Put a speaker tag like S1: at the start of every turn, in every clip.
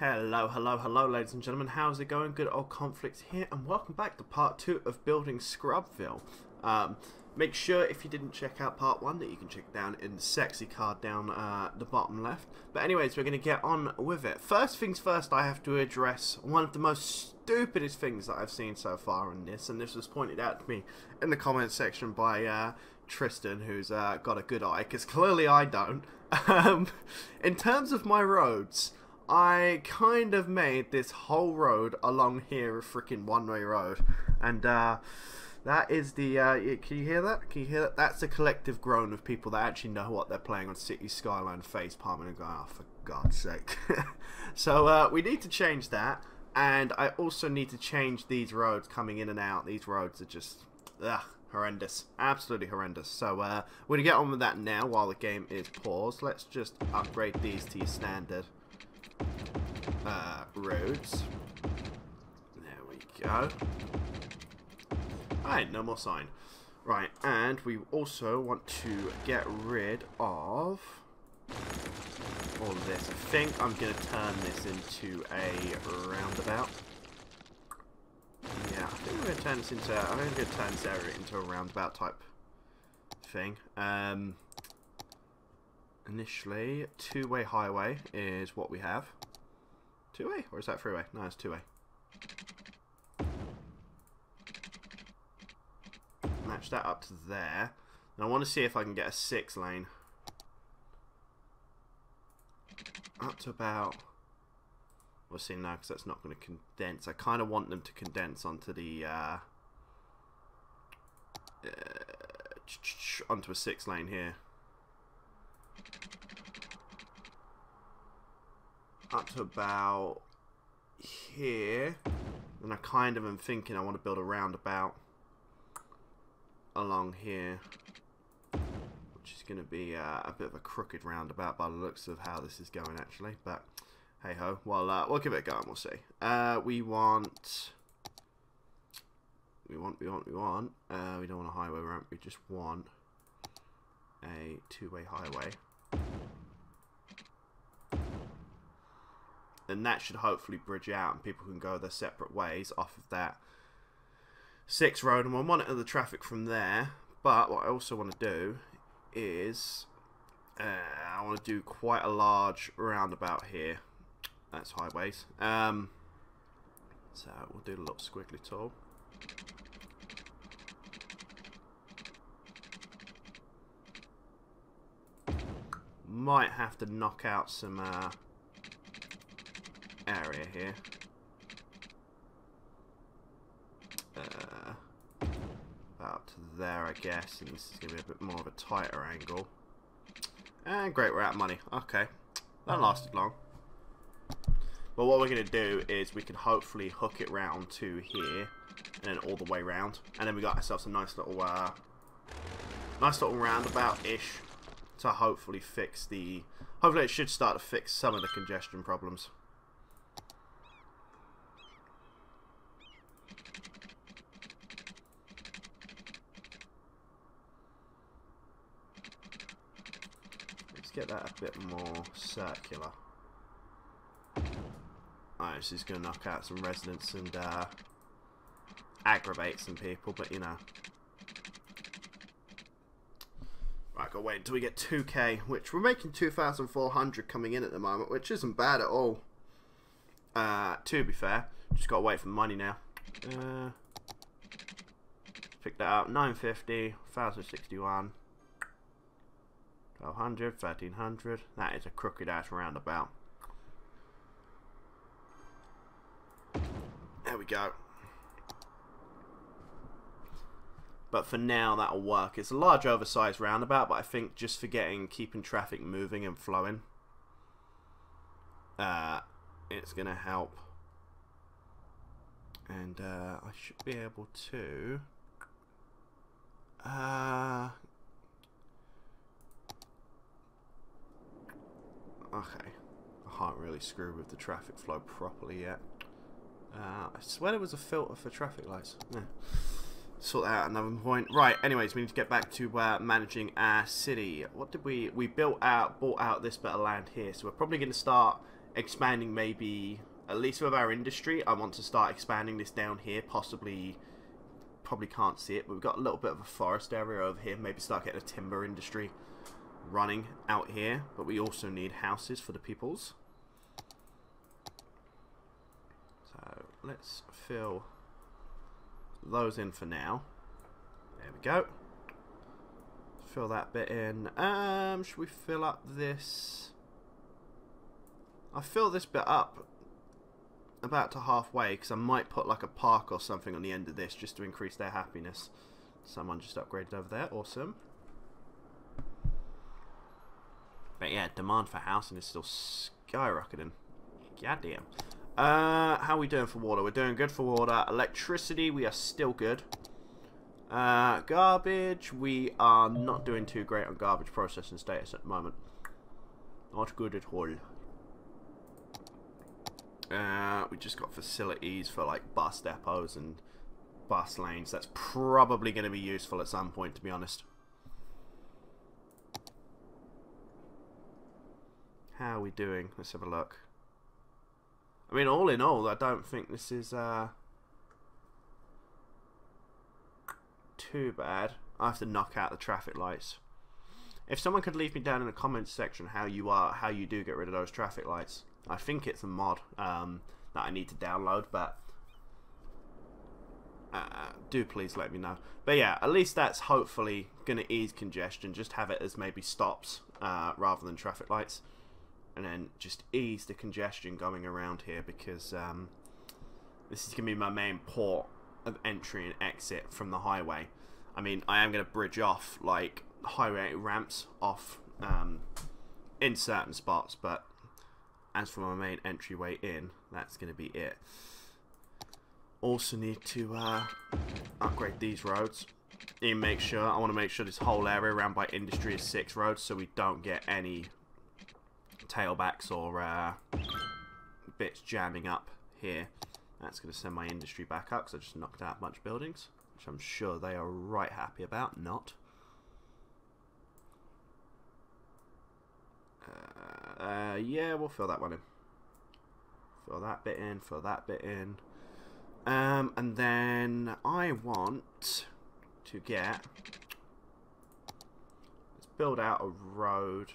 S1: Hello, hello, hello, ladies and gentlemen. How's it going? Good old Conflict here, and welcome back to part 2 of building Scrubville. Make sure, if you didn't check out part 1, that you can check it down in the sexy card down the bottom left. But anyways, we're going to get on with it. First things first, I have to address one of the most stupidest things that I've seen so far in this, and this was pointed out to me in the comment section by Tristan, who's got a good eye, because clearly I don't. In terms of my roads, I kind of made this whole road along here a freaking one-way road, and that is the, can you hear that? Can you hear that? That's the collective groan of people that actually know what they're playing on City Skyline face palming and going, oh, for God's sake. So we need to change that, and I also need to change these roads coming in and out. These roads are just, ugh, horrendous. Absolutely horrendous. So we're going to get on with that now while the game is paused. Let's just upgrade these to your standard roads. There we go. Alright, no more sign. Right, and we also want to get rid of all of this. I think I'm going to turn this into a roundabout. Yeah, I think I'm going to turn this into, I'm going to turn this area into a roundabout type thing. Initially, two-way highway is what we have. Two-way? Or is that freeway? No, it's two-way. Match that up to there. And I want to see if I can get a 6-lane. Up to about... We'll see now, because that's not going to condense. I kind of want them to condense onto the... onto a 6-lane here. Up to about here. And I kind of am thinking I want to build a roundabout along here, which is going to be a bit of a crooked roundabout by the looks of how this is going, actually. But hey ho, well we'll give it a go and we'll see. We don't want a highway ramp. We just want a two-way highway. Then that should hopefully bridge out and people can go their separate ways off of that 6 road, and we'll monitor the traffic from there. But what I also want to do is I want to do quite a large roundabout here. That's highways. So we'll do a little squiggly tool. Might have to knock out some area here. About to there, I guess, and this is going to be a bit more of a tighter angle. And great, we're out of money. Okay, that lasted long. But what we're going to do is we can hopefully hook it round to here, and then all the way round, and then we got ourselves a nice little roundabout-ish to hopefully fix the. Hopefully, it should start to fix some of the congestion problems. Get that a bit more circular. Alright, this is going to knock out some residents and aggravate some people, but you know. Right, gotta wait until we get 2k, which we're making 2,400 coming in at the moment, which isn't bad at all. To be fair, just gotta wait for the money now. Pick that up, 950, 1,061. 1200, 1300. That is a crooked ass roundabout. There we go. But for now, that'll work. It's a large, oversized roundabout, but I think just for keeping traffic moving and flowing, it's gonna help. And I should be able to. Okay, I can't really screw with the traffic flow properly yet. I swear there was a filter for traffic lights. Yeah. Sort that out at another point. Right, anyways, we need to get back to managing our city. What did we bought out this bit of land here, so we're probably going to start expanding maybe, at least with our industry, I want to start expanding this down here, possibly, probably can't see it, but we've got a little bit of a forest area over here, maybe start getting a timber industry running out here, but we also need houses for the peoples. So let's fill those in for now. There we go. Fill that bit in. Should we fill up this? I fill this bit up about to halfway because I might put like a park or something on the end of this just to increase their happiness. Someone just upgraded over there. Awesome. But yeah, demand for housing is still skyrocketing. Goddamn. How are we doing for water? We're doing good for water. Electricity, we are still good. Garbage, we are not doing too great on garbage processing status at the moment. Not good at all. We just got facilities for like bus depots and bus lanes. That's probably going to be useful at some point, to be honest. How are we doing? Let's have a look. I mean, all in all, I don't think this is too bad. I have to knock out the traffic lights. If someone could leave me down in the comments section how you do get rid of those traffic lights. I think it's a mod that I need to download, but do please let me know. But yeah, at least that's hopefully going to ease congestion. Just have it as maybe stops rather than traffic lights. And then just ease the congestion going around here, because this is going to be my main port of entry and exit from the highway. I mean, I am going to bridge off like highway ramps off in certain spots, but as for my main entryway in, that's going to be it. Also need to upgrade these roads. I want to make sure this whole area around by industry is 6 roads, so we don't get any tailbacks or bits jamming up here. That's going to send my industry back up because I just knocked out a bunch of buildings, which I'm sure they are right happy about. Not. Yeah, we'll fill that one in. Fill that bit in, fill that bit in. And then I want to get... let's build out a road.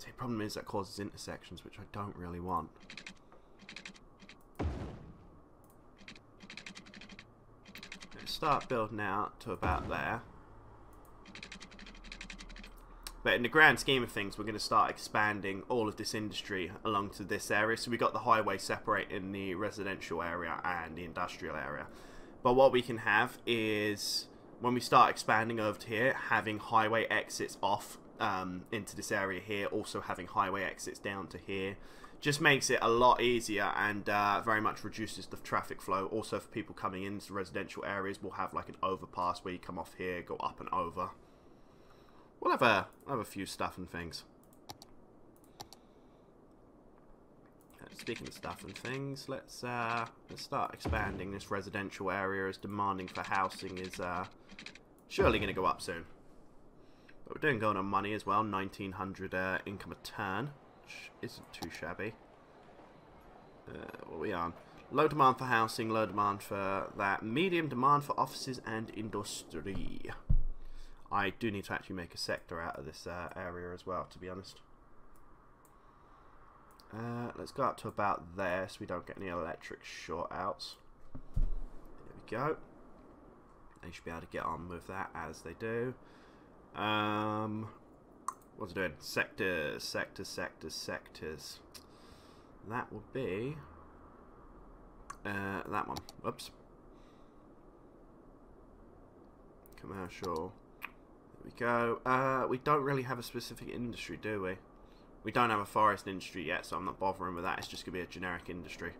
S1: The problem is that causes intersections, which I don't really want. Let's start building out to about there. But in the grand scheme of things, we're going to start expanding all of this industry along to this area. So we've got the highway separating the residential area and the industrial area. But what we can have is, when we start expanding over to here, having highway exits off into this area here, also having highway exits down to here, just makes it a lot easier and very much reduces the traffic flow. Also, for people coming into residential areas, we'll have like an overpass where you come off here, go up and over. We'll have a few stuff and things. Speaking of stuff and things, let's start expanding this residential area, as demanding for housing is surely going to go up soon. But we're doing good on money as well, 1900 income a turn, which isn't too shabby. What are we on? Low demand for housing, low demand for that, medium demand for offices and industry. I do need to actually make a sector out of this area as well, to be honest. Let's go up to about there so we don't get any electric short outs. There we go. They should be able to get on with that as they do. What's it doing? Sectors, sectors, sectors, sectors. That will be that one. Whoops. Commercial. There we go. We don't really have a specific industry, do we? We don't have a forest industry yet, so I'm not bothering with that. It's just going to be a generic industry.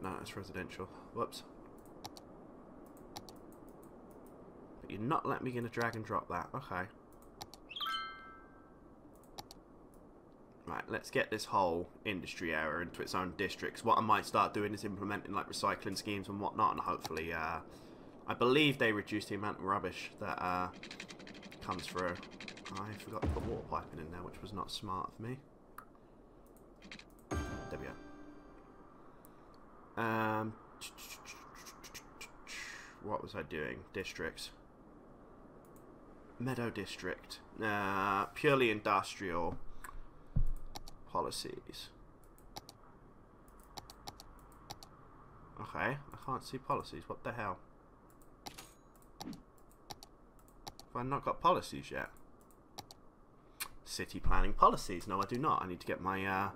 S1: No, it's residential. Whoops. But you're not letting me going to drag and drop that. Okay. Right, let's get this whole industry area into its own districts. What I might start doing is implementing like recycling schemes and whatnot, and hopefully I believe they reduced the amount of rubbish that comes through. I forgot to put water piping in there, which was not smart of me. There we go. What was I doing? Districts. Meadow District. Purely industrial policies. Okay, I can't see policies. What the hell? Have I not got policies yet? City planning policies. No, I do not. I need to get my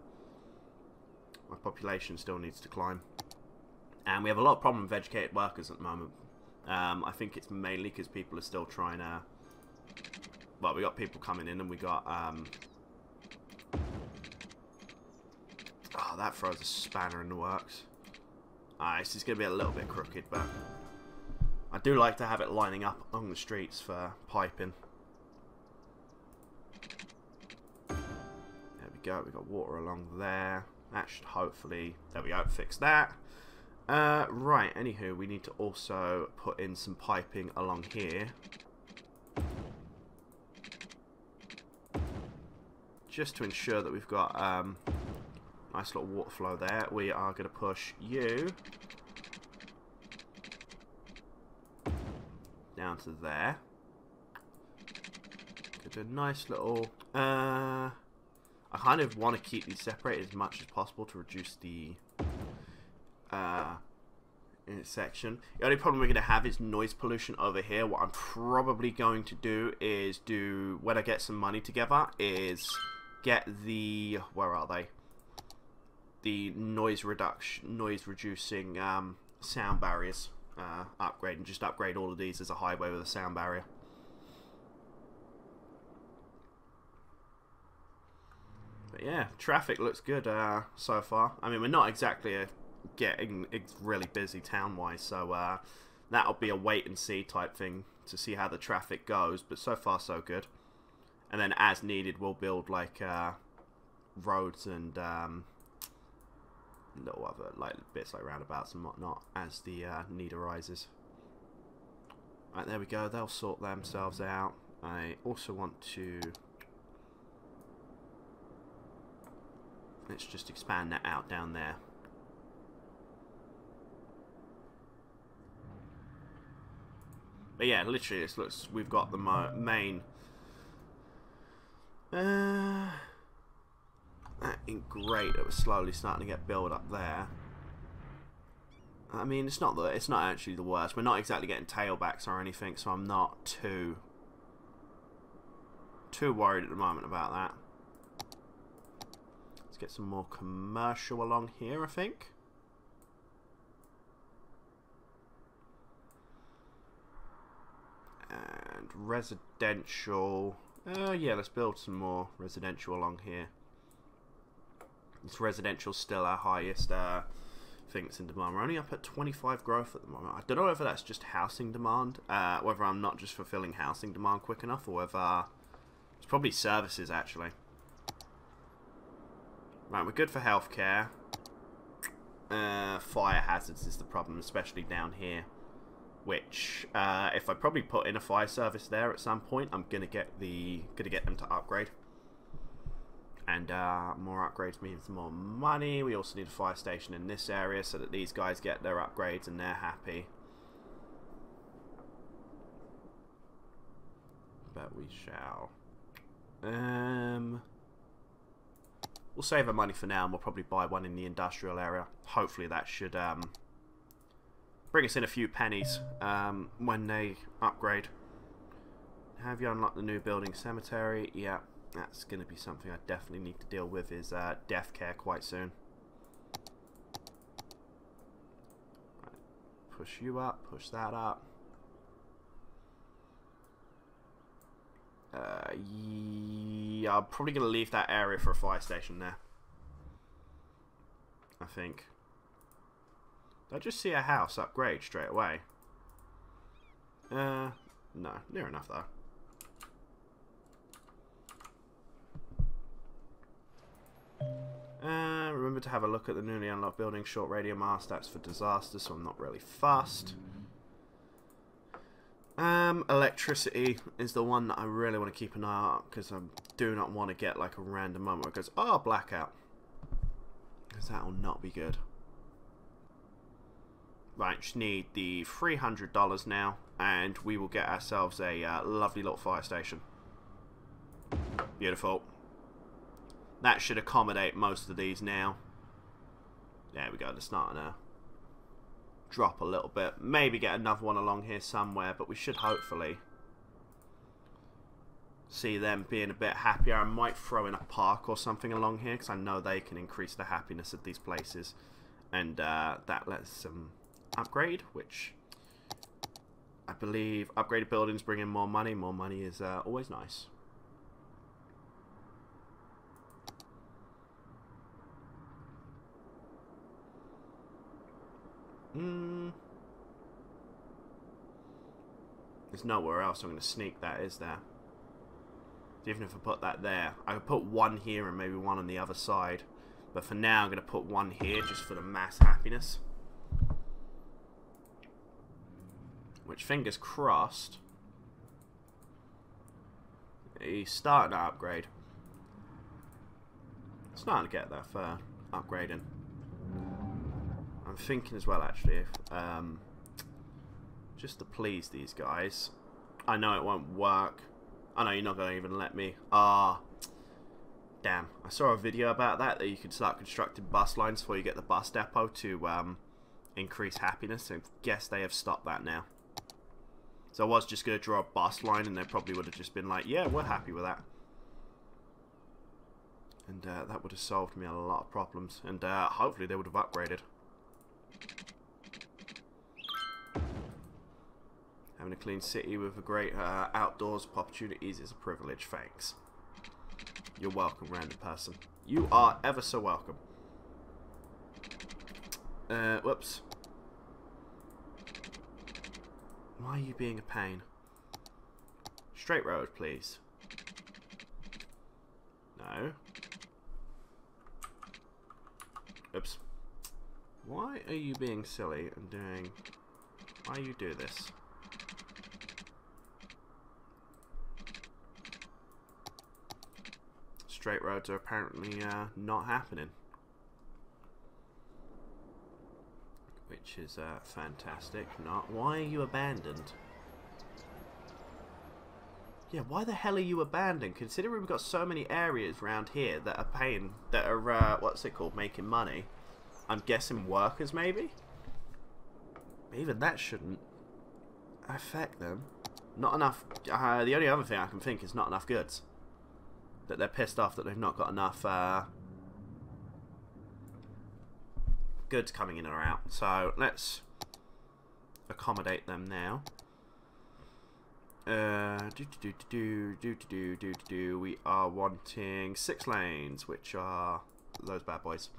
S1: my population still needs to climb. And we have a lot of problem with educated workers at the moment. I think it's mainly because people are still trying to... Well, we got people coming in and we got... Oh, that throws a spanner in the works. This is going to be a little bit crooked, but... I do like to have it lining up along the streets for piping. There we go, we got water along there. That should hopefully... There we go, fix that. Right, anywho, we need to also put in some piping along here. Just to ensure that we've got nice little water flow there. We are going to push you down to there. Get a nice little... I kind of want to keep these separated as much as possible to reduce the... intersection. The only problem we're going to have is noise pollution over here. What I'm probably going to do is when I get some money together, is get the, where are they? The noise reducing sound barriers upgrade, and just upgrade all of these as a highway with a sound barrier. But yeah, traffic looks good so far. I mean, we're not exactly getting really busy town-wise, so that'll be a wait-and-see type thing to see how the traffic goes, but so far so good. And then as needed, we'll build like roads and little other like bits like roundabouts and whatnot as the need arises. Right, there we go, they'll sort themselves out. I also want to... Let's just expand that out down there. But yeah, literally, this looks... We've got the main... that ain't great. It was slowly starting to get built up there. I mean, it's not actually the worst. We're not exactly getting tailbacks or anything, so I'm not too worried at the moment about that. Let's get some more commercial along here, I think. And residential. Yeah, let's build some more residential along here. This residential's still our highest thing that's in demand. We're only up at 25 growth at the moment. I don't know whether that's just housing demand, whether I'm not just fulfilling housing demand quick enough, or whether it's probably services actually. Right, we're good for healthcare. Fire hazards is the problem, especially down here. Which, if I probably put in a fire service there at some point, I'm gonna get them to upgrade. And more upgrades means more money. We also need a fire station in this area so that these guys get their upgrades and they're happy. But we shall. We'll save our money for now, and we'll probably buy one in the industrial area. Hopefully that should bring us in a few pennies when they upgrade. Have you unlocked the new building cemetery? Yeah, that's going to be something I definitely need to deal with, is death care quite soon. Right. Push you up, push that up. Yeah, I'm probably going to leave that area for a fire station there. I think. Did I just see a house upgrade straight away? No, near enough though. Remember to have a look at the newly unlocked building. Short radio mast, that's for disasters, so I'm not really fussed. Electricity is the one that I really want to keep an eye on, because I do not want to get like a random moment where it goes, oh, blackout. Because that will not be good. Right, just need the $300 now, and we will get ourselves a lovely little fire station. Beautiful. That should accommodate most of these now. There we go, they're starting to drop a little bit. Maybe get another one along here somewhere, but we should hopefully see them being a bit happier. I might throw in a park or something along here, because I know they can increase the happiness of these places. And that lets them upgrade, which I believe upgraded buildings bring in more money. More money is always nice. There's nowhere else I'm going to sneak that, is there? Even if I put that there, I could put one here and maybe one on the other side. But for now, I'm going to put one here just for the mass happiness. Which, fingers crossed, he's starting to upgrade. Starting to get there for upgrading. I'm thinking as well, actually, if, just to please these guys. I know it won't work. I know you're not going to even let me. Ah, damn. I saw a video about that you could start constructing bus lines before you get the bus depot to increase happiness. I guess they have stopped that now. So I was just going to draw a bus line, and they probably would have just been like, yeah, we're happy with that. And that would have solved me a lot of problems. And hopefully they would have upgraded. Having a clean city with a great outdoors opportunities is a privilege, thanks. You're welcome, random person. You are ever so welcome. Whoops. Why are you being a pain? Straight road, please. No. Oops. Why are you being silly and doing... Why you do this? Straight roads are apparently not happening. Which is fantastic. Not. Why are you abandoned? Yeah, why the hell are you abandoned? Considering we've got so many areas around here that are paying, that are, what's it called, making money. I'm guessing workers, maybe? Even that shouldn't affect them. Not enough. The only other thing I can think is not enough goods. That they're pissed off that they've not got enough goods coming in or out. So let's accommodate them now. We are wanting 6 lanes, which are those bad boys.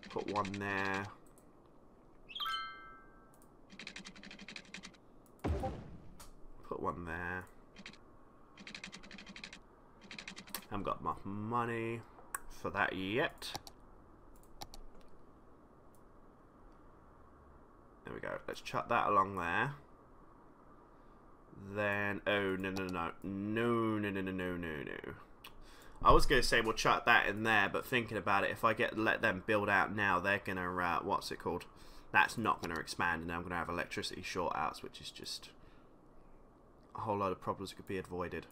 S1: Put one there. Put one there. Haven't got enough money for that yet. There we go. Let's chuck that along there. Then, oh, no. I was going to say we'll chuck that in there, but thinking about it, if I let them build out now, they're going to, what's it called? That's not going to expand, and I'm going to have electricity short outs, which is just a whole load of problems that could be avoided.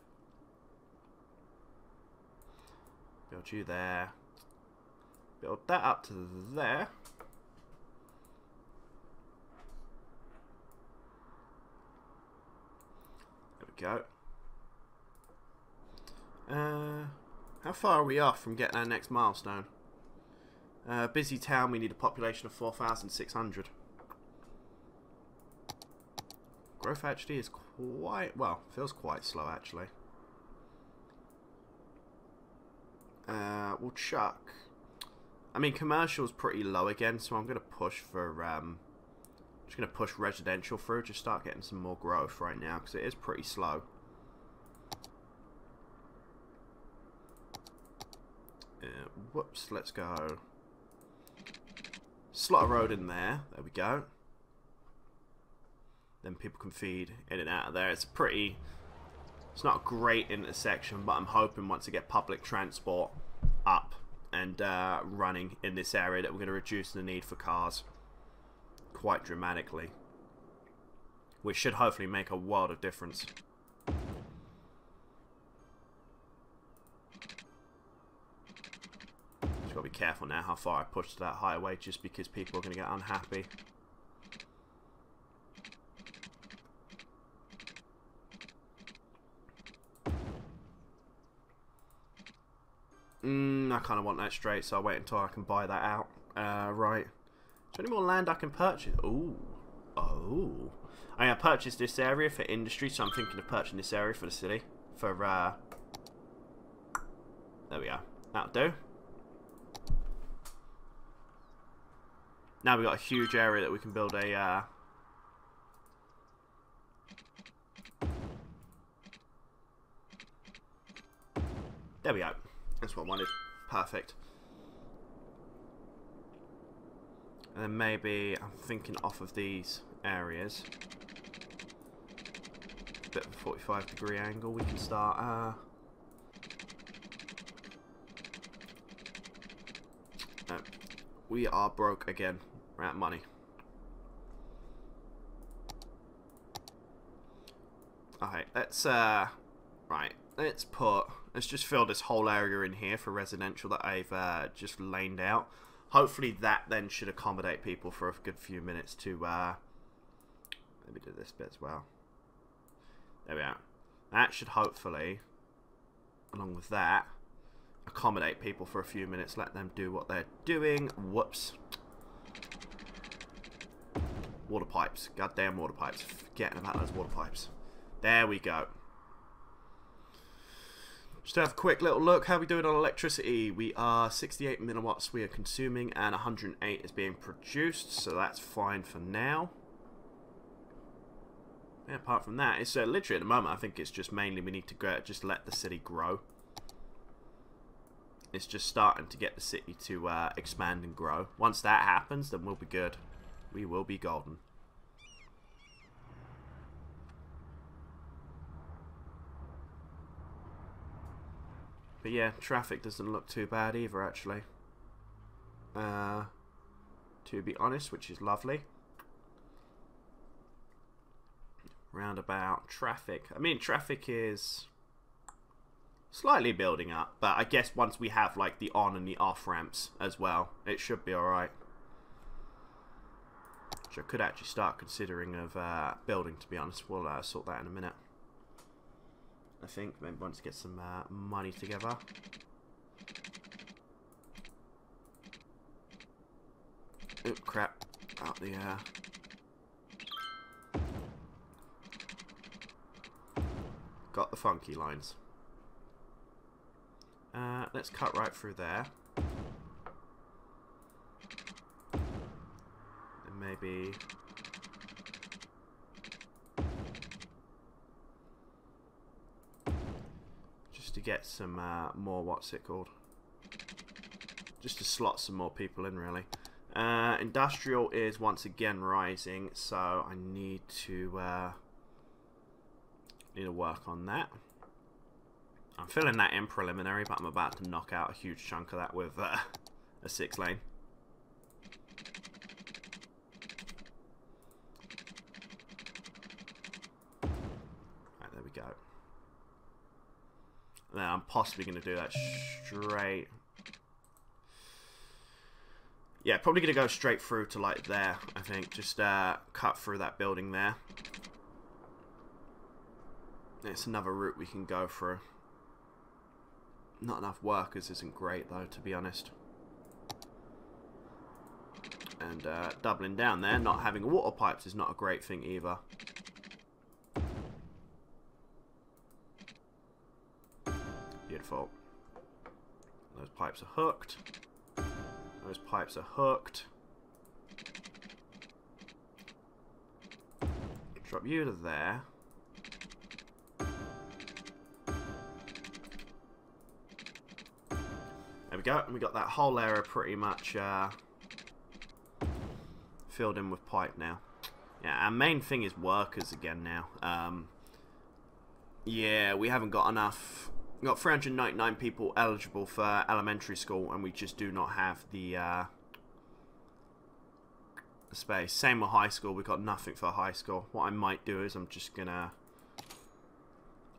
S1: Build you there. Build that up to there. There we go. How far are we off from getting our next milestone? Busy town, we need a population of 4,600. Growth actually is quite, well, feels quite slow actually. We'll chuck. I mean, commercial's pretty low again, so I'm going to push for, just going to push residential through, just start getting some more growth right now, because it is pretty slow. Whoops, let's go. Slot a road in there. There we go. Then people can feed in and out of there. It's pretty... It's not a great intersection, but I'm hoping once I get public transport up and running in this area that we're going to reduce the need for cars quite dramatically. Which should hopefully make a world of difference. Just got to be careful now how far I push to that highway, just because people are going to get unhappy. I kind of want that straight, so I'll wait until I can buy that out. Right. Is there any more land I can purchase? Ooh. Oh. I purchased this area for industry, so I'm thinking of purchasing this area for the city. For, there we go. That'll do. Now we've got a huge area that we can build a, there we go. That's what I wanted. Perfect. And then maybe I'm thinking off of these areas. Bit of a 45-degree angle. We can start. No, we are broke again. We're out of money. Okay, let's right. Let's just fill this whole area in here for residential that I've just laid out. Hopefully that then should accommodate people for a good few minutes to, let me do this bit as well. There we are. That should hopefully, along with that, accommodate people for a few minutes, let them do what they're doing. Whoops. Water pipes. Goddamn water pipes. Forgetting about those water pipes. There we go. Just to have a quick little look, how are we doing on electricity? We are 68 milliwatts we are consuming and 108 is being produced, so that's fine for now. Yeah, apart from that, it's literally at the moment, I think it's just mainly we need to go, just let the city grow. It's just starting to get the city to expand and grow. Once that happens, then we'll be good. We will be golden. But yeah, traffic doesn't look too bad either, actually. To be honest, which is lovely. Roundabout traffic. I mean, traffic is slightly building up, but I guess once we have like the on and the off ramps as well, it should be alright. Which I could actually start considering of building, to be honest. We'll sort that in a minute. I think maybe once to get some money together. Oh crap! Out the got the funky lines. Let's cut right through there. And maybe. To get some more, what's it called? Just to slot some more people in, really. Industrial is once again rising, so I need to work on that. I'm filling that in preliminary, but I'm about to knock out a huge chunk of that with a 6-lane. Right, there we go. Now I'm possibly going to do that straight. Yeah, probably going to go straight through to like there, I think. Just cut through that building there. It's another route we can go through. Not enough workers isn't great though, to be honest. And doubling down there, not having water pipes is not a great thing either. Beautiful. Those pipes are hooked. Those pipes are hooked. Drop you to there. There we go. And we got that whole area pretty much filled in with pipe now. Yeah, our main thing is workers again now. Yeah, we haven't got enough. We've got 399 people eligible for elementary school, and we just do not have the space. Same with high school. We've got nothing for high school. What I might do is I'm just gonna...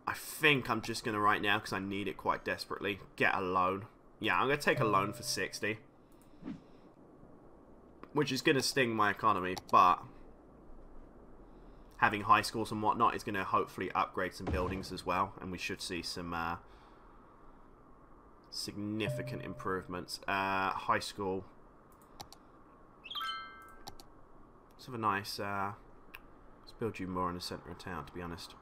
S1: I think I'm just gonna right now, because I need it quite desperately, get a loan. Yeah, I'm gonna take a loan for 60. Which is gonna sting my economy, but having high schools and whatnot is gonna hopefully upgrade some buildings as well, and we should see some significant improvements. High school. Let's have a nice, let's build you more in the centre of town, to be honest.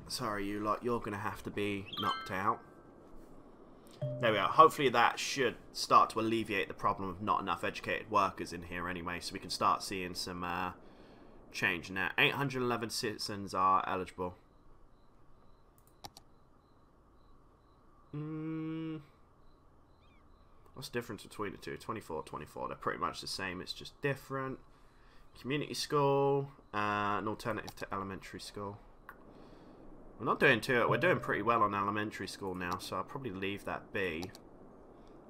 S1: Sorry, you lot, you're going to have to be knocked out. There we go. Hopefully that should start to alleviate the problem of not enough educated workers in here anyway, so we can start seeing some change now. 811 citizens are eligible. What's the difference between the two? 24, 24. They're pretty much the same. It's just different. Community school, an alternative to elementary school. We're not doing too. We're doing pretty well on elementary school now, so I'll probably leave that be.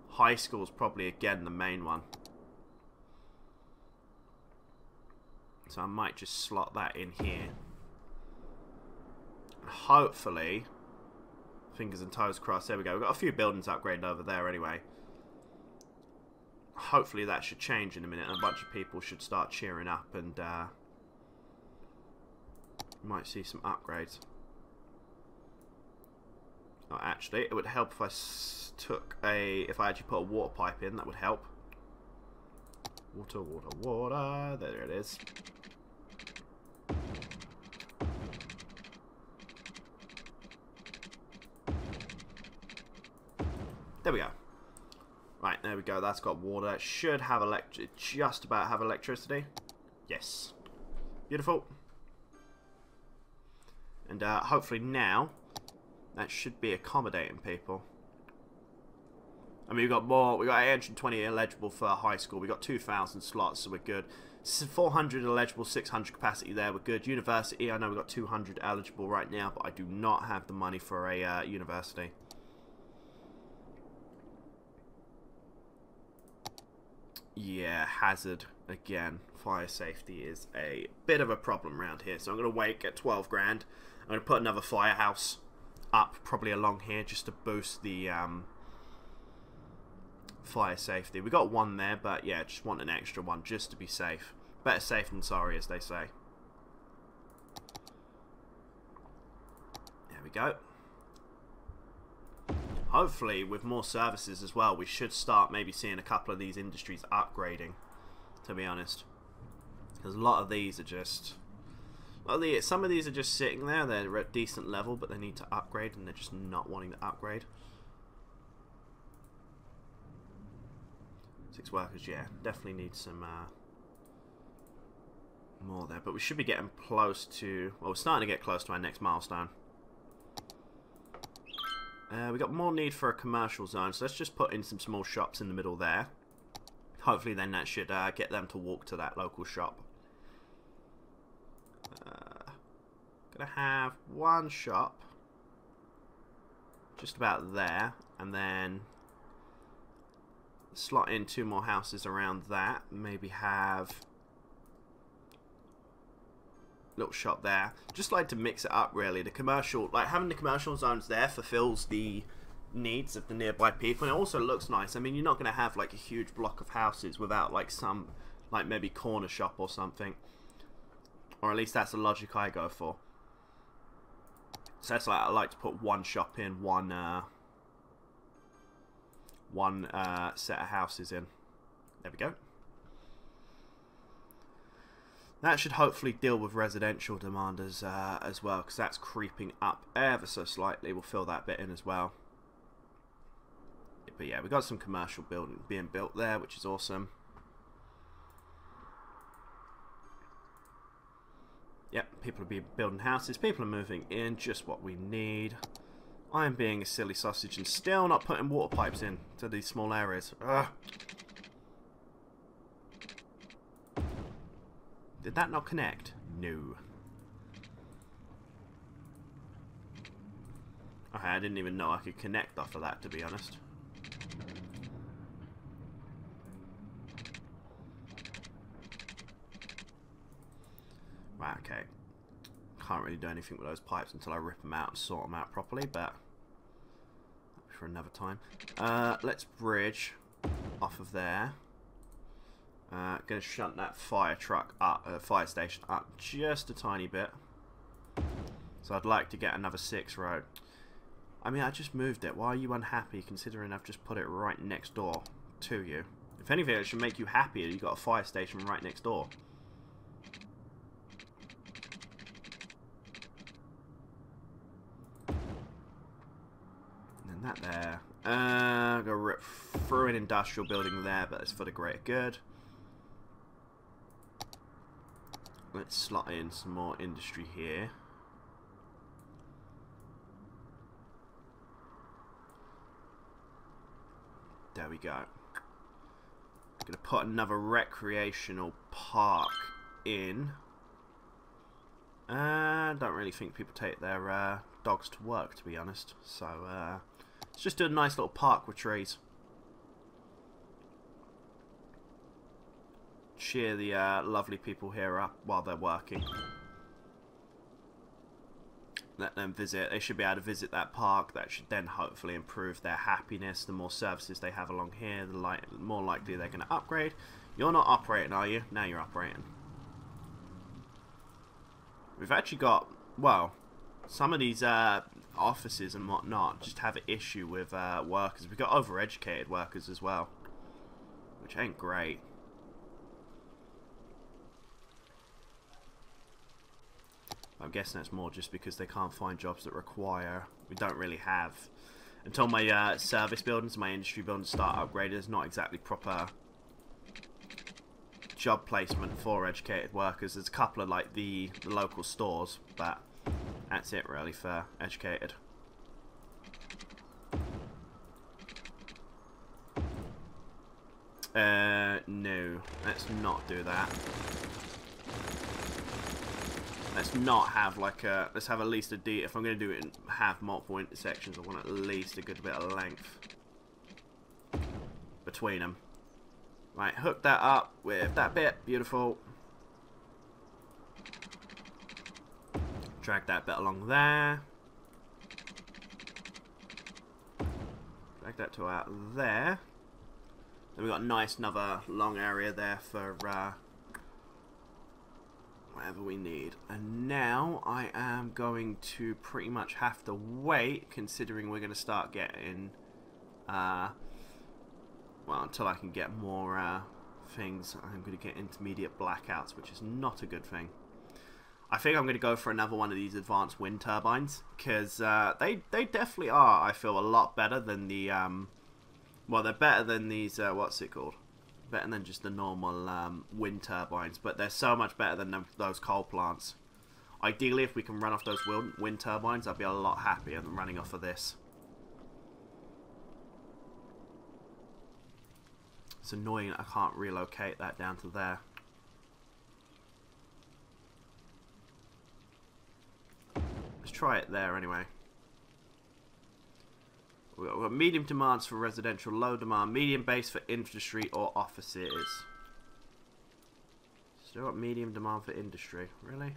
S1: High school is probably again the main one, so I might just slot that in here. Hopefully, fingers and toes crossed. There we go. We've got a few buildings upgraded over there anyway. Hopefully that should change in a minute, and a bunch of people should start cheering up, and might see some upgrades. Oh, actually, it would help if I if I actually put a water pipe in. That would help. Water, water, water. There it is. There we go. Right, there we go. That's got water. It should have just about have electricity. Yes. Beautiful. And hopefully now that should be accommodating people. I mean, we've got more. We've got 820 eligible for high school. We've got 2,000 slots, so we're good. 400 eligible, 600 capacity there. We're good. University, I know we've got 200 eligible right now, but I do not have the money for a university. Yeah, hazard again. Fire safety is a bit of a problem around here, so I'm going to wait, get 12 grand. I'm going to put another firehouse up, probably along here, just to boost the fire safety. We got one there, but yeah, just want an extra one just to be safe. Better safe than sorry, as they say. There we go. Hopefully, with more services as well, we should start maybe seeing a couple of these industries upgrading, to be honest. Because a lot of these are just... Well, some of these are just sitting there. They're at decent level, but they need to upgrade, and they're just not wanting to upgrade. 6 workers, yeah. Definitely need some more there. But we should be getting close to... Well, we're starting to get close to our next milestone. We got more need for a commercial zone, so let's just put in some small shops in the middle there. Hopefully then that should get them to walk to that local shop. Gonna have one shop just about there, and then slot in 2 more houses around that. Maybe have a little shop there. Just like to mix it up, really. The commercial, like having the commercial zones there fulfills the needs of the nearby people, and it also looks nice. I mean, you're not going to have like a huge block of houses without like some, like maybe corner shop or something, or at least that's the logic I go for. So that's like, I like to put one shop in, one set of houses in. There we go. That should hopefully deal with residential demand as well, because that's creeping up ever so slightly. We'll fill that bit in as well. But yeah, we got some commercial building being built there, which is awesome. Yep, people are building houses. People are moving in, just what we need. I am being a silly sausage and still not putting water pipes in to these small areas. Ugh. Did that not connect? No. Okay, I didn't even know I could connect off of that, to be honest. Right, okay. Can't really do anything with those pipes until I rip them out and sort them out properly, but that'll be for another time. Let's bridge off of there. Gonna shunt that fire truck up, fire station up just a tiny bit. So I'd like to get another 6 road. I mean, I just moved it. Why are you unhappy considering I've just put it right next door to you? If anything, it should make you happier you got a fire station right next door. And then that there. I'm gonna rip through an industrial building there, but it's for the greater good. Let's slot in some more industry here. There we go. Gonna put another recreational park in. Don't really think people take their dogs to work, to be honest. So let's just do a nice little park with trees. Cheer the lovely people here up while they're working. Let them visit. They should be able to visit that park. That should then hopefully improve their happiness. The more services they have along here, the more likely they're going to upgrade. You're not operating, are you? Now you're operating. We've actually got, well, some of these offices and whatnot just have an issue with workers. We've got overeducated workers as well, which ain't great. I'm guessing that's more just because they can't find jobs that require... We don't really have... Until my service buildings, my industry buildings start upgraded, there's not exactly proper job placement for educated workers. There's a couple of like the local stores, but that's it really for educated. No. Let's not do that. Let's not have like a... Let's have at least a D... If I'm going to do it and have multiple intersections, I want at least a good bit of length between them. Right, hook that up with that bit. Beautiful. Drag that bit along there. Drag that to out there. Then we've got a nice another long area there for... whatever we need. And now I am going to pretty much have to wait, considering we're going to start getting well, until I can get more things. I'm going to get intermediate blackouts, which is not a good thing. I think I'm going to go for another one of these advanced wind turbines, because they definitely are, I feel, a lot better than the well, they're better than these what's it called, better than just the normal wind turbines, but they're so much better than those coal plants. Ideally, if we can run off those wind turbines, I'd be a lot happier than running off of this. It's annoying that I can't relocate that down to there. Let's try it there anyway. We've got medium demands for residential, low demand, medium base for industry or offices. Still got medium demand for industry. Really?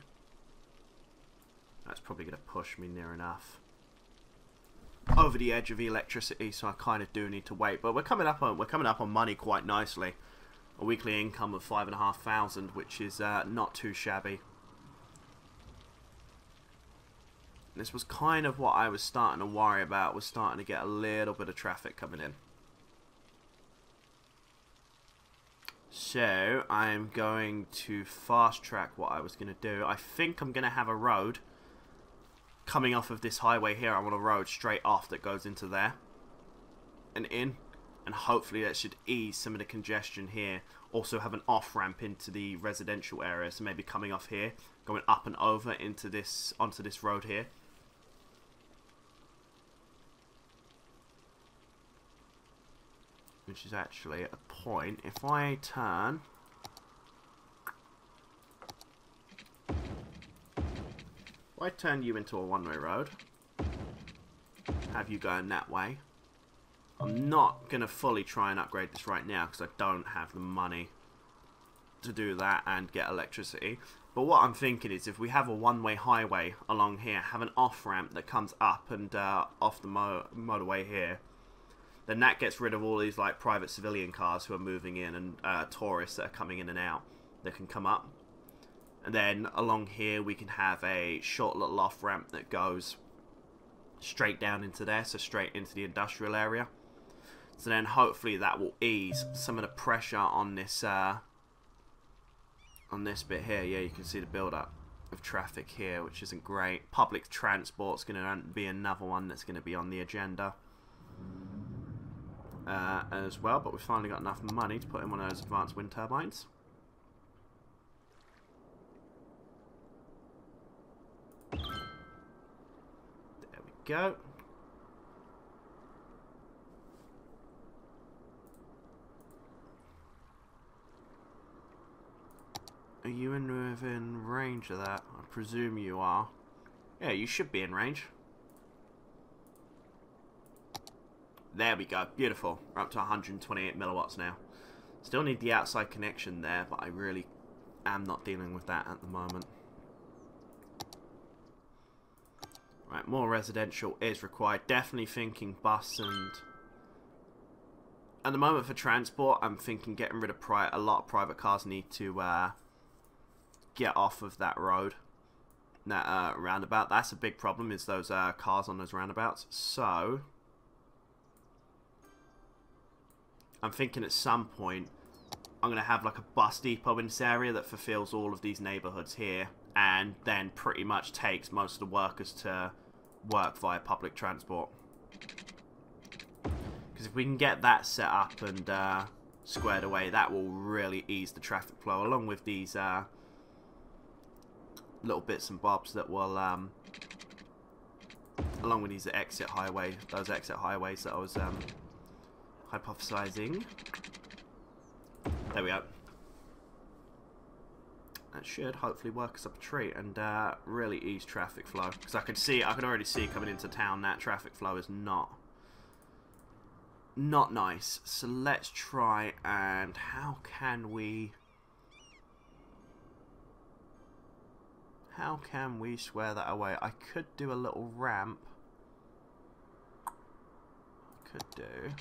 S1: That's probably going to push me near enough over the edge of the electricity, so I kind of do need to wait. But we're coming up on money quite nicely. A weekly income of 5,500, which is not too shabby. This was kind of what I was starting to worry about, was starting to get a little bit of traffic coming in. So, I'm going to fast track what I was going to do. I think I'm going to have a road coming off of this highway here. I want a road straight off that goes into there and in. And hopefully that should ease some of the congestion here. Also have an off-ramp into the residential area. So maybe coming off here, going up and over into this, onto this road here. Which is actually a point. If I turn If I turn you into a one-way road, have you going that way. I'm not going to fully try and upgrade this right now because I don't have the money to do that and get electricity. But what I'm thinking is if we have a one-way highway along here, have an off-ramp that comes up and off the motorway here, then that gets rid of all these like private civilian cars who are moving in and tourists that are coming in and out that can come up. And then along here we can have a short little off-ramp that goes straight down into there, so straight into the industrial area. So then hopefully that will ease some of the pressure on this bit here. Yeah, you can see the build-up of traffic here, which isn't great. Public transport's going to be another one that's going to be on the agenda as well. But we've finally got enough money to put in one of those advanced wind turbines. There we go. Are you within range of that? I presume you are. Yeah, you should be in range. There we go. Beautiful. We're up to 128 milliwatts now. Still need the outside connection there, but I really am not dealing with that at the moment. Right, more residential is required. Definitely thinking bus and... At the moment for transport, I'm thinking getting rid of a lot of private cars need to get off of that road. That roundabout. That's a big problem, is those cars on those roundabouts. So... I'm thinking at some point I'm going to have like a bus depot in this area that fulfills all of these neighborhoods here, and then pretty much takes most of the workers to work via public transport. Because if we can get that set up and squared away, that will really ease the traffic flow, along with these little bits and bobs that will, along with these exit highways that I was hypothesizing. There we go. That should hopefully work us up a treat and really ease traffic flow. Because I could already see coming into town that traffic flow is not nice. So let's try and how can we square that away? I could do a little ramp. Could do.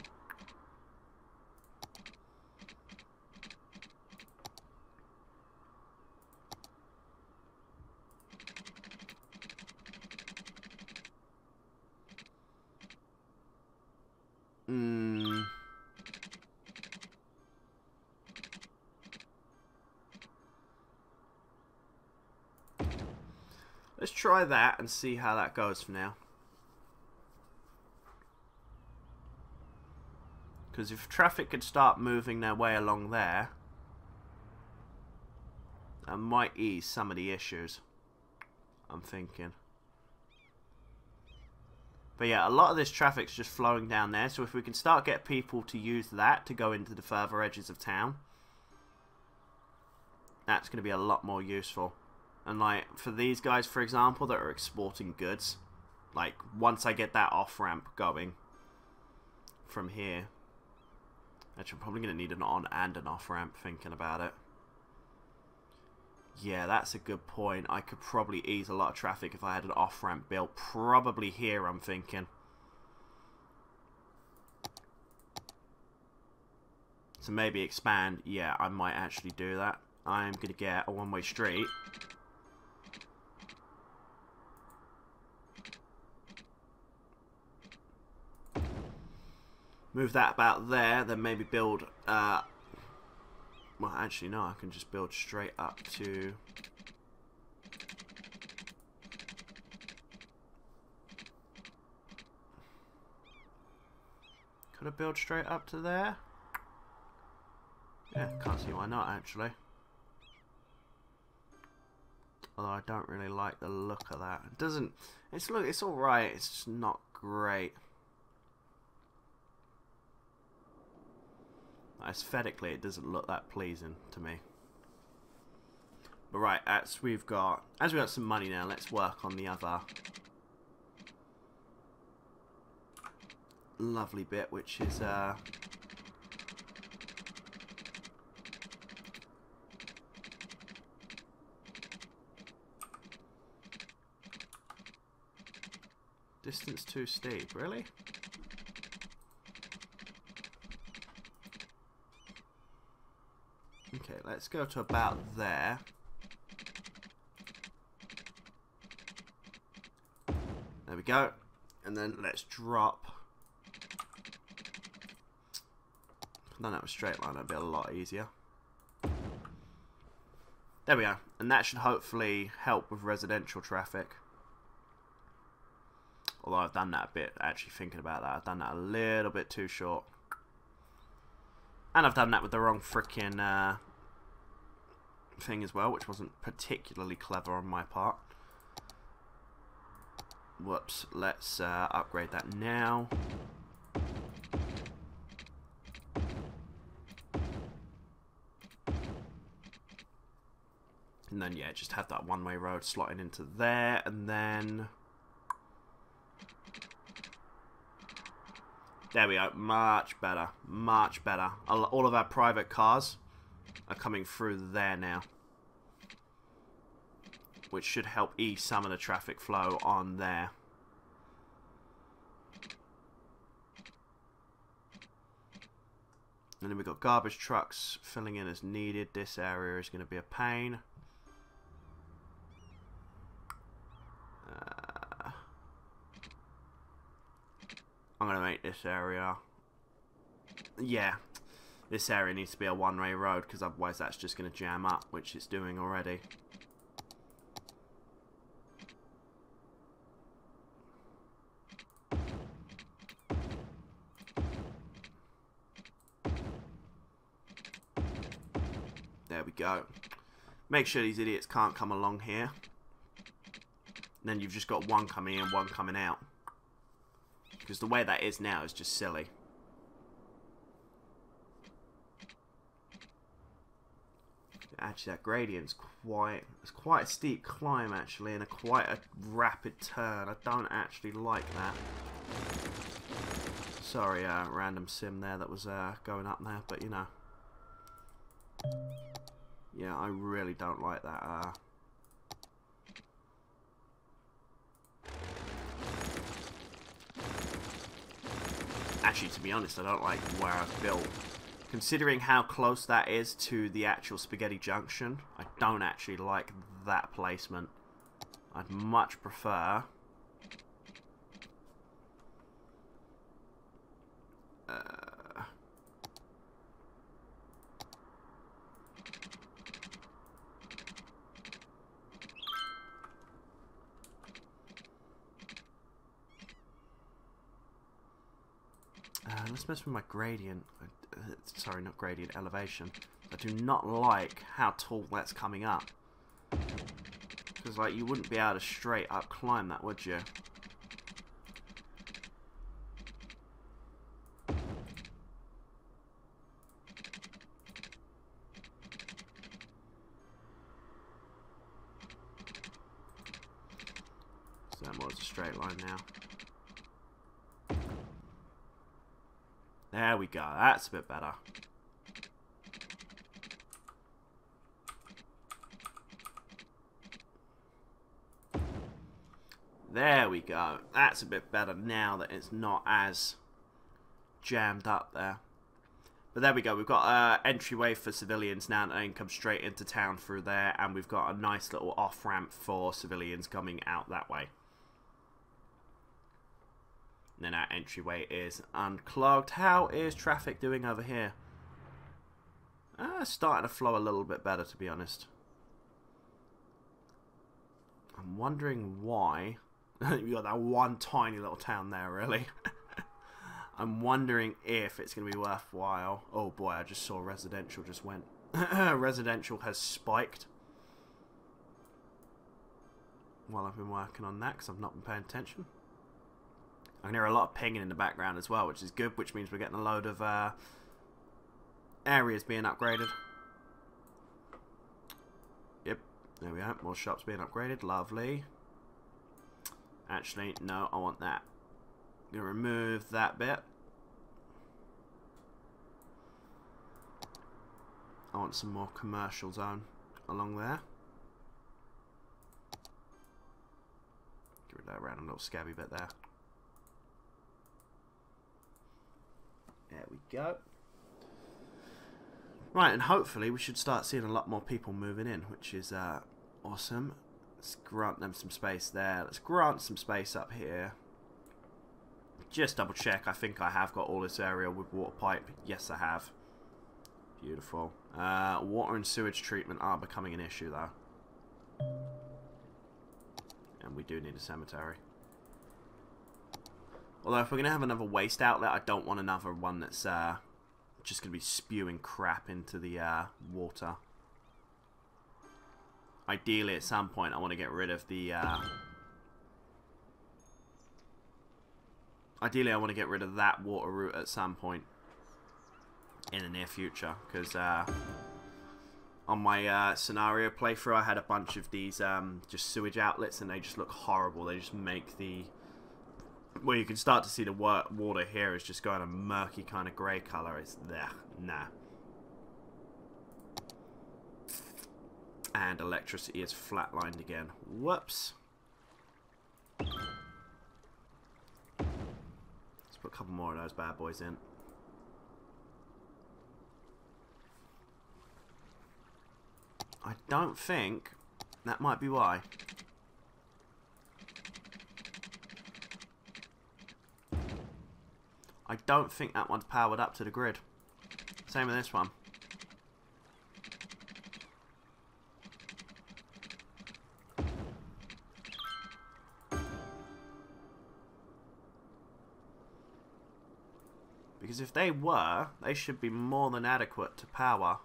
S1: Let's try that and see how that goes for now. Because if traffic could start moving their way along there, that might ease some of the issues, I'm thinking. But yeah, a lot of this traffic's just flowing down there, so if we can start get people to use that to go into the further edges of town, that's going to be a lot more useful. And like, for these guys, for example, that are exporting goods, like, once I get that off-ramp going from here, actually, I'm probably going to need an on and an off-ramp, thinking about it. Yeah, that's a good point. I could probably ease a lot of traffic if I had an off-ramp built. Probably here, I'm thinking. So maybe expand. Yeah, I might actually do that. I'm going to get a one-way street. Move that about there, then maybe build... well, actually, no, I can just build straight up to... Could I build straight up to there? Yeah, can't see why not, actually. Although I don't really like the look of that. It doesn't... It's alright, it's just not great. Aesthetically, it doesn't look that pleasing to me. But right, as we've got some money now, let's work on the other lovely bit, which is distance too steep, really? Okay, let's go to about there. There we go. And then let's drop. If I don't have a straight line, that'd be a lot easier. There we go. And that should hopefully help with residential traffic. Although I've done that a bit, actually thinking about that, I've done that a little bit too short. And I've done that with the wrong frickin' thing as well, which wasn't particularly clever on my part. Whoops, let's upgrade that now. And then, yeah, just have that one-way road slotting into there, and then... There we go, much better, much better. All of our private cars are coming through there now, which should help ease some of the traffic flow on there. And then we've got garbage trucks filling in as needed. This area is going to be a pain. I'm going to make this area... Yeah, this area needs to be a one-way road, because otherwise that's just going to jam up, which it's doing already. There we go. Make sure these idiots can't come along here. And then you've just got one coming in, one coming out. Because the way that is now is just silly. Actually, that gradient's it's quite a steep climb, actually, and quite a rapid turn. I don't actually like that. Sorry, random sim there that was going up there, but you know. Yeah, I really don't like that. Actually, to be honest, I don't like where I've built. Considering how close that is to the actual Spaghetti Junction, I don't actually like that placement. I'd much prefer... let's mess with my gradient. Sorry, not gradient, elevation. I do not like how tall that's coming up. Because, like, you wouldn't be able to straight up climb that, would you? So that was a straight line now. There we go, that's a bit better. There we go, that's a bit better now that it's not as jammed up there. But there we go, we've got an entryway for civilians now that they can come straight into town through there, and we've got a nice little off-ramp for civilians coming out that way. And then our entryway is unclogged. How is traffic doing over here? Starting to flow a little bit better, to be honest. I'm wondering why. You got that one tiny little town there, really. I'm wondering if it's going to be worthwhile. Oh boy, I just saw residential just went. Residential has spiked. While I've been working on that, because I've not been paying attention. I can hear a lot of pinging in the background as well, which is good, which means we're getting a load of areas being upgraded. Yep, There we go. More shops being upgraded. Lovely. Actually, no, I want that. I'm going to remove that bit. I want some more commercial zone along there. Get rid of that random little scabby bit there. There we go. Right, and hopefully we should start seeing a lot more people moving in, which is awesome. Let's grant them some space there. Let's grant some space up here. Just double check. I think I have got all this area with water pipe. Yes, I have. Beautiful. Water and sewage treatment are becoming an issue, though. And we do need a cemetery. Although, if we're going to have another waste outlet, I don't want another one that's just going to be spewing crap into the water. Ideally, at some point, I want to get rid of the... Ideally, I want to get rid of that water route at some point in the near future, because on my scenario playthrough, I had a bunch of these just sewage outlets, and they just look horrible. They just make the... Well, you can start to see the water here is just going a murky kind of grey colour. It's there. Nah. And electricity is flatlined again. Whoops. Let's put a couple more of those bad boys in. I don't think that might be why. I don't think that one's powered up to the grid. Same with this one. Because if they were, they should be more than adequate to power.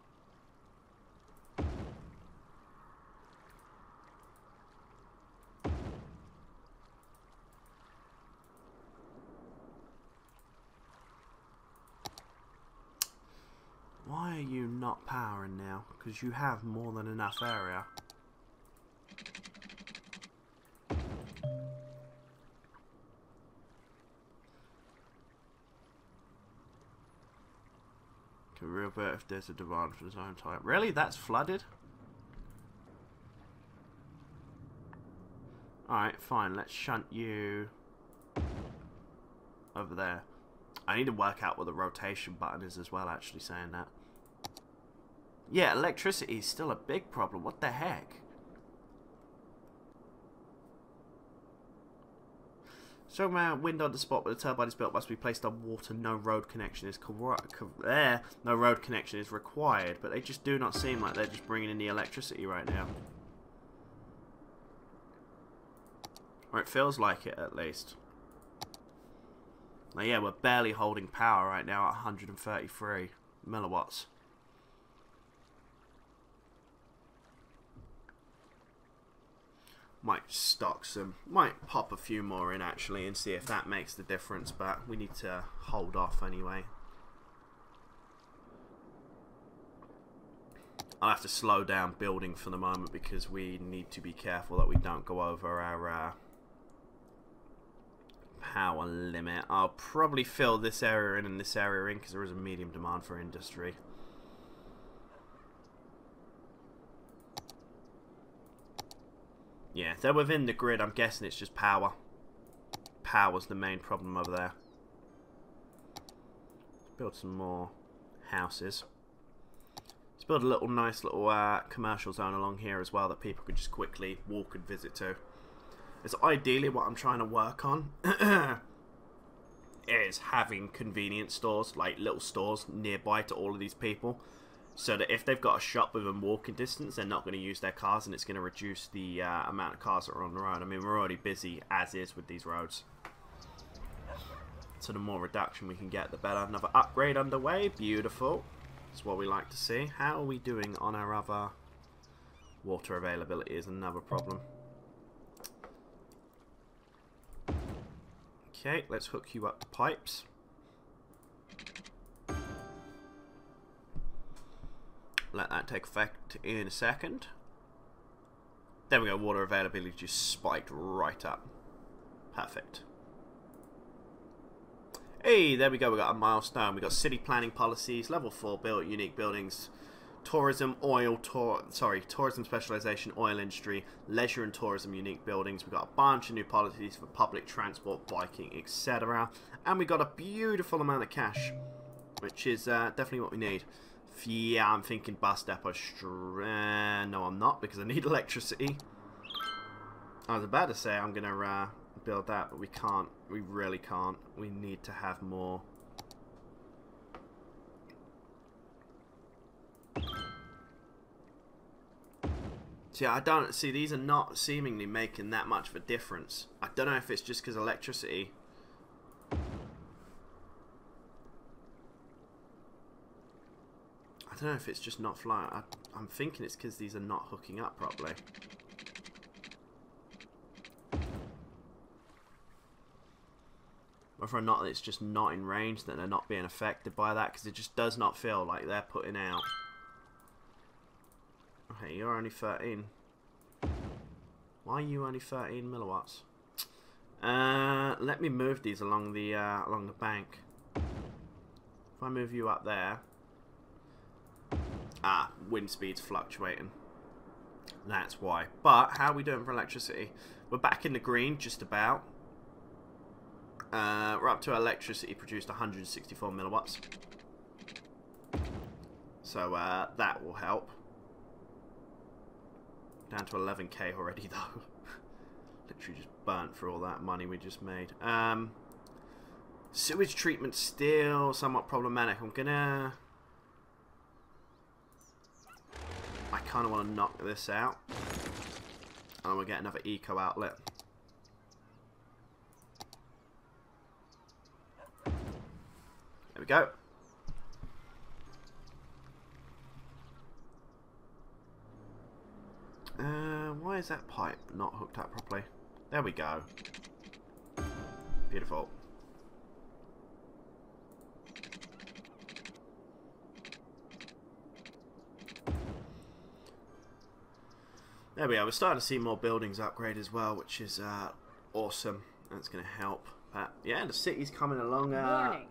S1: Why are you not powering now? Because you have more than enough area. Can revert if there's a demand for the zone type. Really? That's flooded? Alright, fine. Let's shunt you over there. I need to work out what the rotation button is as well, actually, saying that. Yeah, electricity is still a big problem. What the heck? So, wind on the spot where the turbine is built must be placed on water. No road connection is no road connection is required, but they just do not seem like they're just bringing in the electricity right now. Or it feels like it, at least. Now, yeah, we're barely holding power right now at 133 milliwatts. Might stock some, might pop a few more in actually and see if that makes the difference, but we need to hold off anyway. I'll have to slow down building for the moment because we need to be careful that we don't go over our power limit. I'll probably fill this area in and this area in because there is a medium demand for industry. Yeah, they're within the grid. I'm guessing it's just power. Power's the main problem over there. Let's build some more houses. Let's build a little nice little commercial zone along here as well that people could just quickly walk and visit to. It's ideally what I'm trying to work on is having convenience stores, like little stores nearby to all of these people, so that if they've got a shop within walking distance, they're not going to use their cars, and it's going to reduce the amount of cars that are on the road. I mean, we're already busy as is with these roads, so the more reduction we can get, the better. Another upgrade underway. Beautiful. That's what we like to see. How are we doing on our other water availability is another problem. Okay, let's hook you up to pipes. Let that take effect in a second. There we go. Water availability just spiked right up. Perfect. Hey, there we go. We got a milestone. We got city planning policies, level 4 built, unique buildings, tourism, tourism specialization, oil industry, leisure and tourism, unique buildings. We got a bunch of new policies for public transport, biking, etc. And we got a beautiful amount of cash, which is definitely what we need. Yeah, I'm thinking bus depot. No, I'm not, because I need electricity. I was about to say I'm gonna build that, but we can't. We really can't. We need to have more. See, I don't see, these are not seemingly making that much of a difference. I don't know if it's just because electricity. I don't know if it's just not flying. I'm thinking it's because these are not hooking up properly. Whether or not it's just not in range, that they're not being affected by that, because it just does not feel like they're putting out. Okay, you're only 13. Why are you only 13 milliwatts? Let me move these along the bank. If I move you up there. Ah, wind speed's fluctuating. That's why. But how are we doing for electricity? We're back in the green, just about. We're up to electricity produced 164 milliwatts. So that will help. Down to 11k already though. Literally just burnt through all that money we just made. Sewage treatment still somewhat problematic. I kind of want to knock this out. And we'll get another eco outlet. There we go. Why is that pipe not hooked up properly? There we go. Beautiful. There we go. We're starting to see more buildings upgrade as well, which is awesome. That's going to help. But yeah, the city's coming along.
S2: Warning.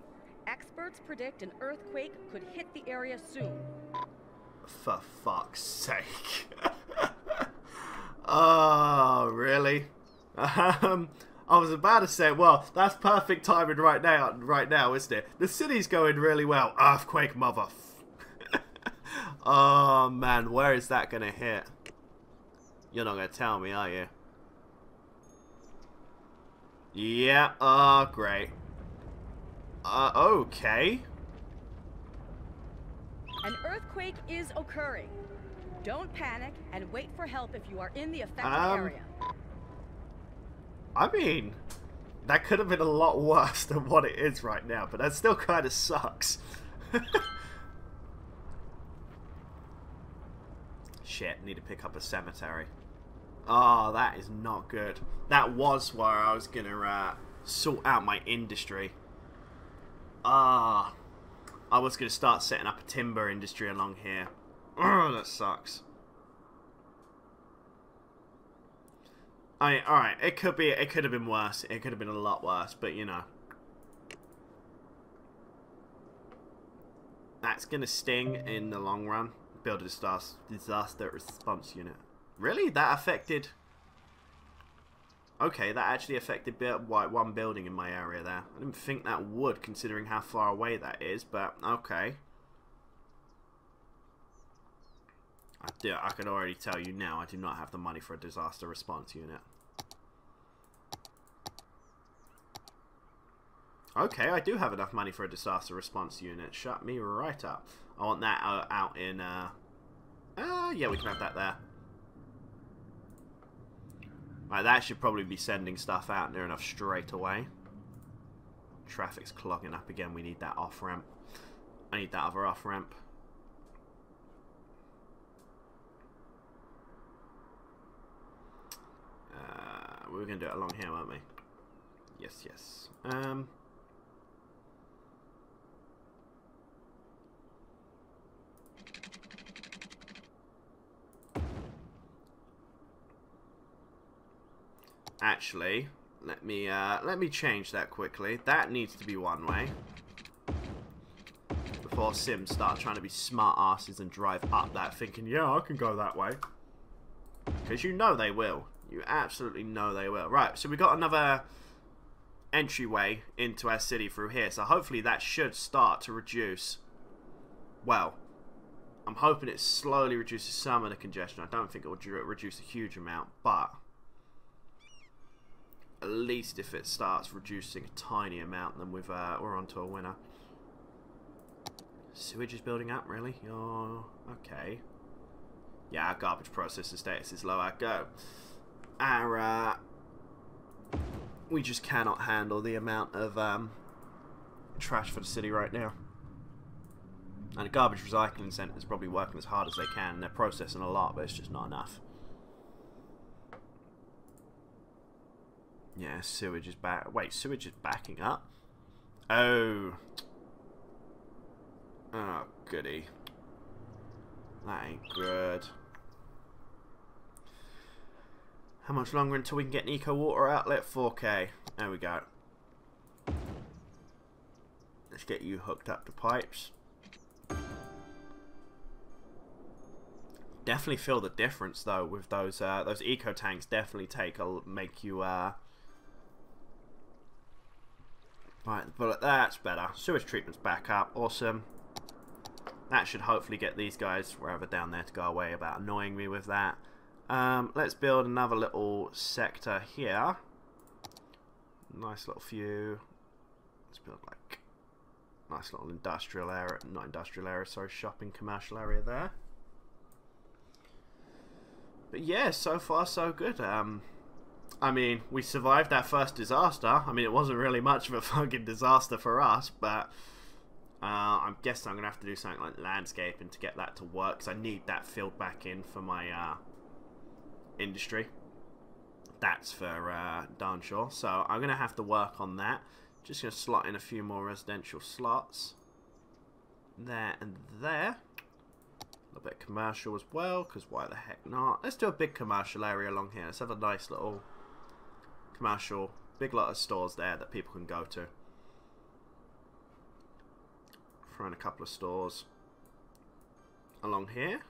S2: Experts predict an earthquake could hit the area soon.
S1: For fuck's sake. Oh, really? I was about to say, well, that's perfect timing right now, isn't it? The city's going really well. Earthquake, mother. Oh, man, where is that going to hit? You're not going to tell me, are you? Yeah, great. Okay.
S2: An earthquake is occurring. Don't panic and wait for help if you are in the affected area.
S1: I mean, that could have been a lot worse than what it is right now, but that still kind of sucks. Shit, need to pick up a cemetery. Oh, that is not good. That was where I was gonna sort out my industry. I was gonna start setting up a timber industry along here. Oh, that sucks. Alright, it could have been worse. It could have been a lot worse, but you know. That's gonna sting in the long run. Build a disaster response unit. Really? That affected... Okay, that actually affected one building in my area there. I didn't think that would, considering how far away that is, but okay. I can already tell you now, I do not have the money for a disaster response unit. Okay, I do have enough money for a disaster response unit. Shut me right up. I want that out in, yeah, we can have that there. Right, that should probably be sending stuff out near enough straight away. Traffic's clogging up again. We need that off-ramp. I need that other off-ramp. We were going to do it along here, weren't we? Yes, yes. Actually, let me change that quickly. That needs to be one way. Before Sims start trying to be smart asses and drive up that thinking, yeah, I can go that way. Because you know they will. You absolutely know they will. Right, so we got another entryway into our city through here. So hopefully that should start to reduce. Well, I'm hoping it slowly reduces some of the congestion. I don't think it will reduce a huge amount, but at least if it starts reducing a tiny amount, then we're on to a winner. Sewage is building up, really? Oh, okay. Yeah, our garbage processing status is low. Go. We just cannot handle the amount of trash for the city right now. And the garbage recycling centre is probably working as hard as they can. They're processing a lot, but it's just not enough. Yeah, sewage is back. Wait, sewage is backing up? Oh. Oh, goody. That ain't good. How much longer until we can get an eco water outlet? 4K. There we go. Let's get you hooked up to pipes. Definitely feel the difference though with those eco tanks. Definitely make you right, but that's better. Sewage treatment's back up. Awesome. That should hopefully get these guys wherever down there to go away about annoying me with that. Let's build another little sector here. Nice little few. Let's build like nice little industrial area, not industrial area, sorry, shopping commercial area there. But yeah, so far so good. I mean, we survived that first disaster. I mean, it wasn't really much of a fucking disaster for us, but I'm guessing I'm going to have to do something like landscaping to get that to work, because I need that filled back in for my industry. That's for darn sure. So I'm going to have to work on that. Just going to slot in a few more residential slots. There and there. A little bit of commercial as well, because why the heck not? Let's do a big commercial area along here. Let's have a nice little commercial, big lot of stores there that people can go to. Throw in a couple of stores along here.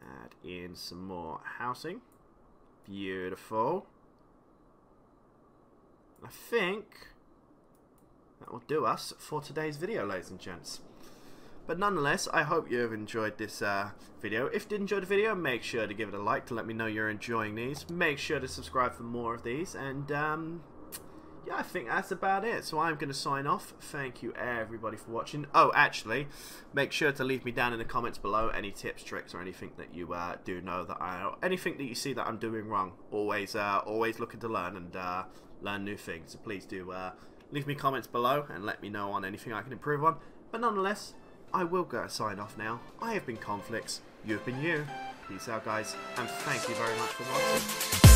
S1: Add in some more housing. Beautiful. I think that will do us for today's video, ladies and gents. But nonetheless, I hope you have enjoyed this video. If you did enjoy the video, make sure to give it a like to let me know you're enjoying these. Make sure to subscribe for more of these. And yeah, I think that's about it. So I'm going to sign off. Thank you everybody for watching. Oh, actually, make sure to leave me down in the comments below any tips, tricks, or anything that you do know that anything that you see that I'm doing wrong. Always looking to learn and learn new things. So please do leave me comments below and let me know on anything I can improve on. But nonetheless, I will go sign off now. I have been KONFLICTZZ. You've been you. Peace out, guys, and thank you very much for watching.